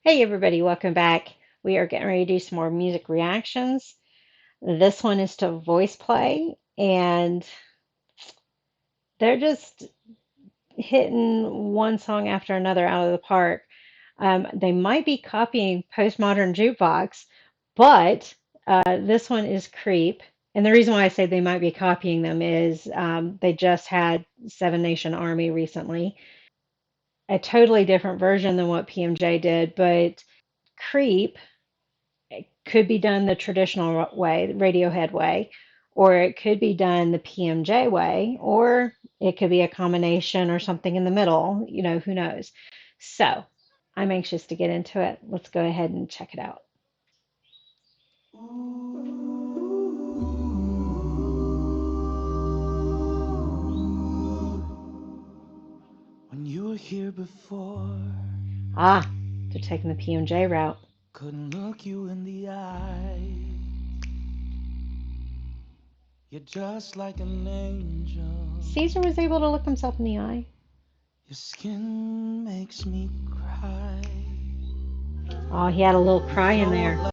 Hey everybody, welcome back. We are getting ready to do some more music reactions. This one is to VoicePlay, and they're just hitting one song after another out of the park. They might be copying Postmodern Jukebox, but this one is Creep. And the reason why I say they might be copying them is they just had Seven Nation Army recently, a totally different version than what PMJ did, but Creep could be done the traditional way, the Radiohead way, or it could be done the PMJ way, or it could be a combination or something in the middle. Who knows? So I'm anxious to get into it. Let's go ahead and check it out. When you were here before, Ah, they're taking the PMJ route. couldn't look you in the eye. You're just like an angel. Caesar was able to look himself in the eye. Your skin makes me cry. Oh, he had a little cry in there, Float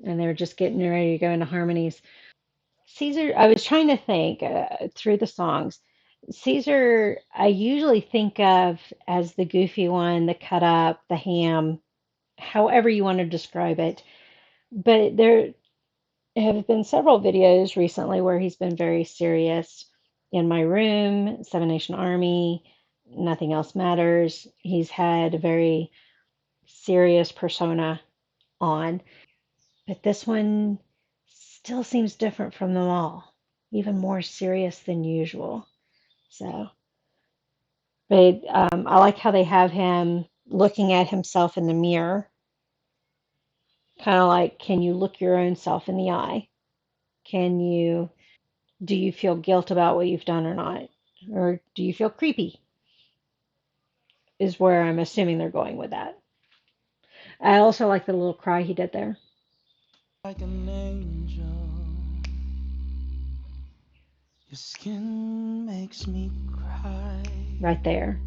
and they were just getting ready to go into harmonies. Caesar, I was trying to think through the songs. Caesar, I usually think of as the goofy one, the cut up, the ham, however you want to describe it. But there have been several videos recently where he's been very serious. In My Room, Seven Nation Army, Nothing Else Matters. He's had a very serious persona on. But this one still seems different from them all, even more serious than usual. So, but I like how they have him looking at himself in the mirror, kind of like, can you look your own self in the eye? Do you feel guilt about what you've done or not? Or do you feel creepy? Is where I'm assuming they're going with that. I also like the little cry he did there, like an angel. Your skin makes me cry. right there.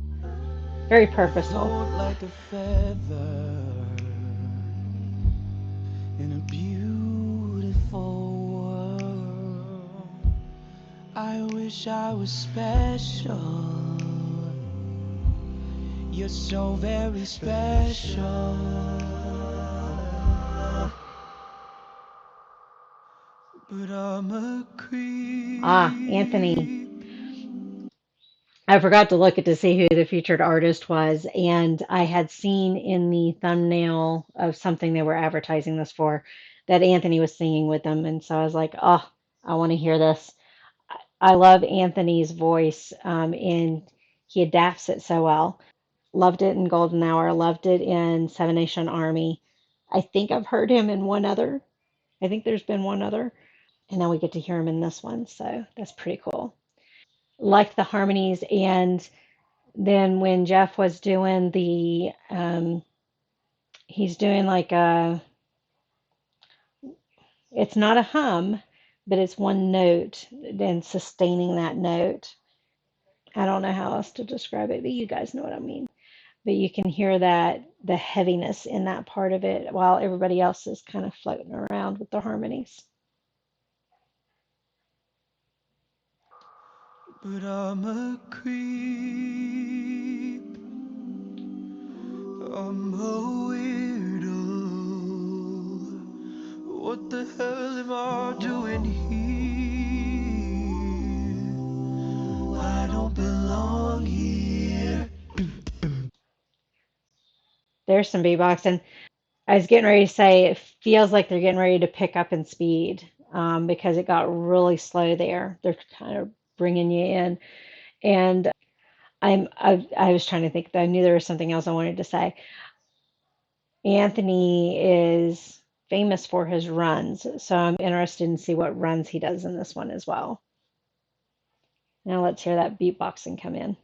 Very purposeful. Float like a feather in a beautiful world. I wish I was special. You're so very special. But I'm a Ah, Anthony. creep. I forgot to look at to see who the featured artist was, and I had seen in the thumbnail of something they were advertising this for that Anthony was singing with them, and so I was like, oh, I want to hear this. I love Anthony's voice, and he adapts it so well. Loved it in Golden Hour, loved it in Seven Nation Army. I think I've heard him in one other. I think there's been one other, and now we get to hear him in this one, so that's pretty cool. Liked the harmonies, and then when Jeff was doing he's doing like it's not a hum, but it's one note, then sustaining that note. I don't know how else to describe it, but you guys know what I mean. But you can hear that the heaviness in that part of it while everybody else is kind of floating around with the harmonies. But I'm a creep. I'm a weirdo. What the hell am I doing here? I don't belong here. There's some beatbox, and I was getting ready to say it feels like they're getting ready to pick up in speed because it got really slow there. They're kind of bringing you in, and I was trying to think. I knew there was something else I wanted to say. Anthony is famous for his runs, so I'm interested in see what runs he does in this one as well. Now let's hear that beatboxing come in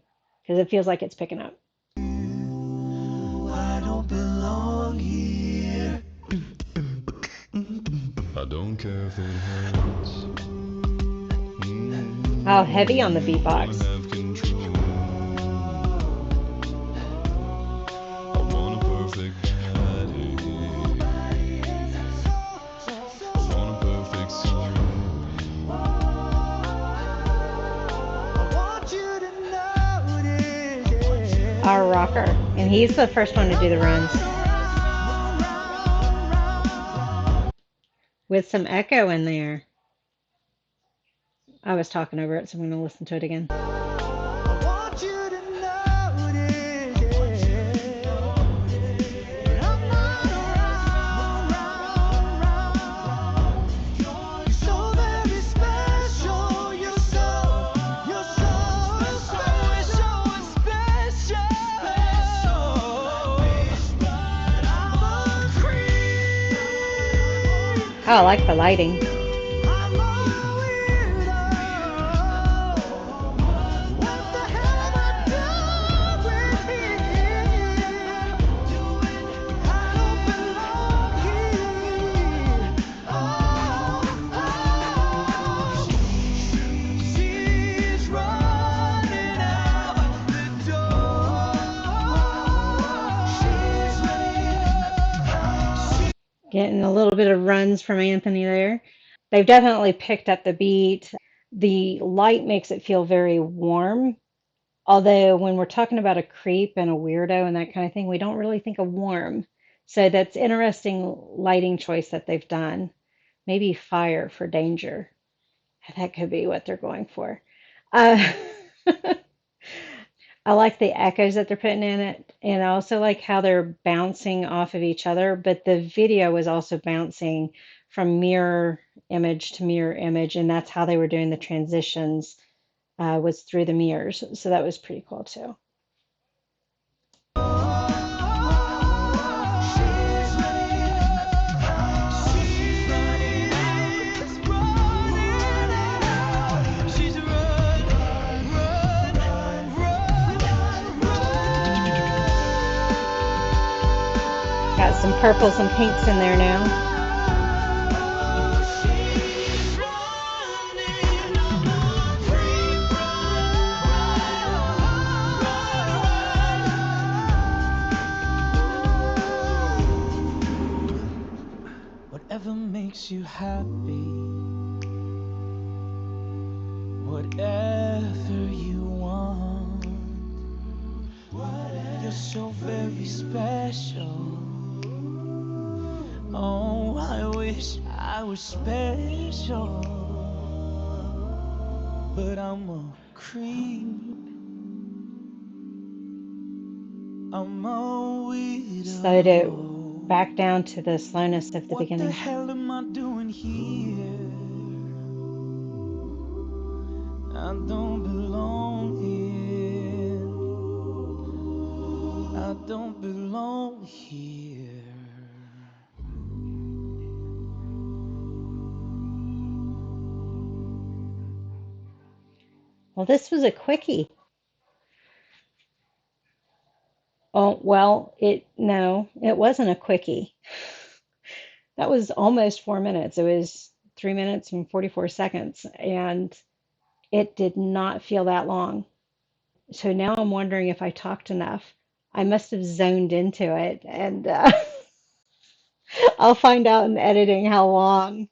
because it feels like it's picking up. I don't belong here. I don't care if it hurts. Oh, heavy on the I wanna beatbox. have control. I want a perfect power rocker, and he's the first one to do the runs with some echo in there. I was talking over it, so I'm going to listen to it again. Oh, I like the lighting. Getting a little bit of runs from Anthony there. They've definitely picked up the beat. The light makes it feel very warm. Although when we're talking about a creep and a weirdo and that kind of thing, we don't really think of warm. So that's interesting lighting choice that they've done. Maybe fire for danger. That could be what they're going for. Uh, I like the echoes that they're putting in it, and I also like how they're bouncing off of each other. But the video was also bouncing from mirror image to mirror image, and that's how they were doing the transitions, was through the mirrors. So that was pretty cool too. Got some purples and pinks in there now. Whatever makes you happy, whatever you want, you're so very special. Oh, I wish I was special, but I'm a creep, I'm a Slowed it weirdo. back down to the slowness of the What the beginning. hell am I doing here? I don't belong here. I don't belong here. Well, this was a quickie. Oh, well, it wasn't a quickie. That was almost 4 minutes. It was 3 minutes and 44 seconds, and it did not feel that long. So now I'm wondering if I talked enough. I must have zoned into it, and I'll find out in editing how long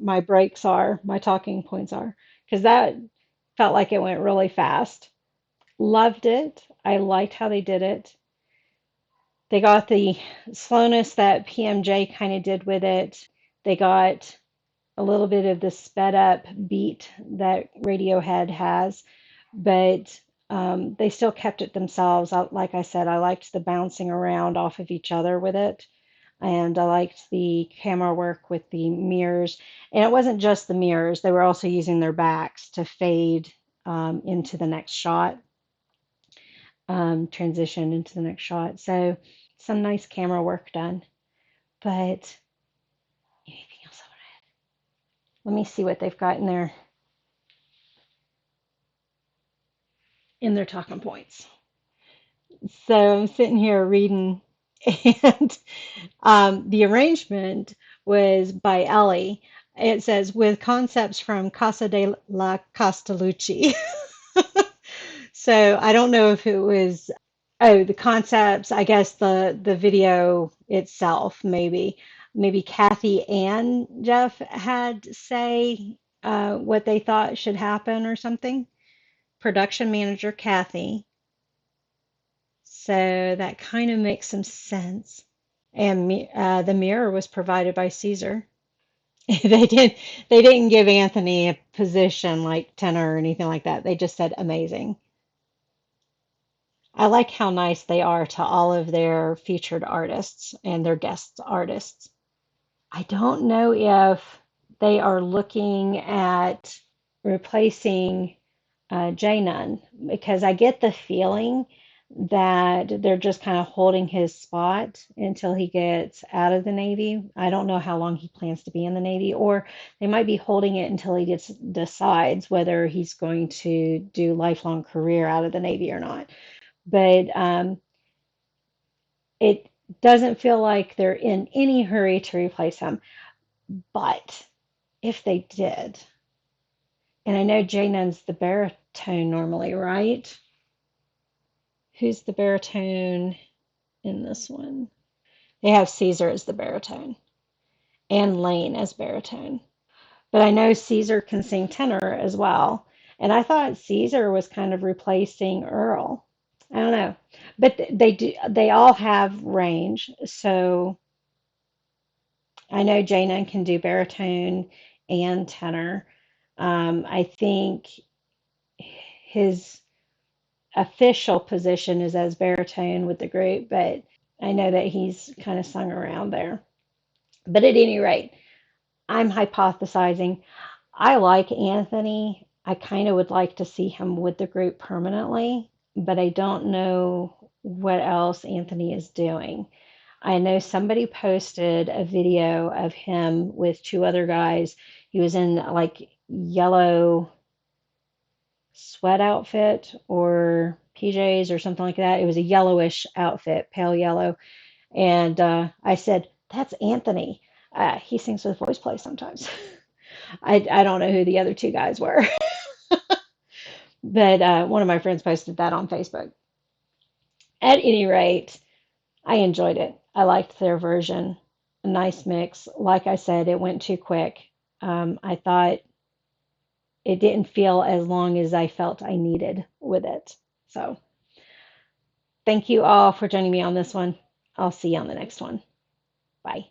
my breaks are, my talking points are, because that felt like it went really fast. Loved it. I liked how they did it. They got the slowness that PMJ kind of did with it. They got a little bit of the sped up beat that Radiohead has, but they still kept it themselves. Like I said, I liked the bouncing around off of each other with it, and I liked the camera work with the mirrors. And it wasn't just the mirrors, they were also using their backs to fade into the next shot, transition into the next shot. So some nice camera work done. But anything else I want to add? Let me see what they've got in their talking points. So I'm sitting here reading, and the arrangement was by Ellie. It says, with concepts from Casa de la Castellucci. So I don't know if it was, oh, the concepts, I guess the video itself, maybe Kathy and Jeff had say what they thought should happen or something. Production manager Kathy So that kind of makes some sense. And the mirror was provided by Caesar. They did they didn't give Anthony a position like tenor or anything like that. They just said amazing. I like how nice they are to all of their featured artists and their guest artists. I don't know if they are looking at replacing J Nunn because I get the feeling that they're just kind of holding his spot until he gets out of the Navy. I don't know how long he plans to be in the Navy, or they might be holding it until he decides whether he's going to do lifelong career out of the Navy or not. But it doesn't feel like they're in any hurry to replace him. But if they did, and I know Janon's the baritone normally, right? Who's the baritone in this one? They have Caesar as the baritone and Lane as baritone. But I know Caesar can sing tenor as well. And I thought Caesar was kind of replacing Earl. I don't know. But they do they all have range. So I know Janan can do baritone and tenor. I think his official position is as baritone with the group, but I know that he's kind of sung around there. But at any rate, I'm hypothesizing. I like Anthony. I kind of would like to see him with the group permanently, but I don't know what else Anthony is doing. I know somebody posted a video of him with two other guys. He was in like yellow sweat outfit or PJs or something like that. It was a yellowish outfit, pale yellow. And I said, "That's Anthony. He sings with VoicePlay sometimes." I don't know who the other two guys were, but one of my friends posted that on Facebook. At any rate, I enjoyed it. I liked their version. A nice mix. Like I said, it went too quick. I thought it didn't feel as long as I felt I needed with it. So, thank you all for joining me on this one. I'll see you on the next one. Bye.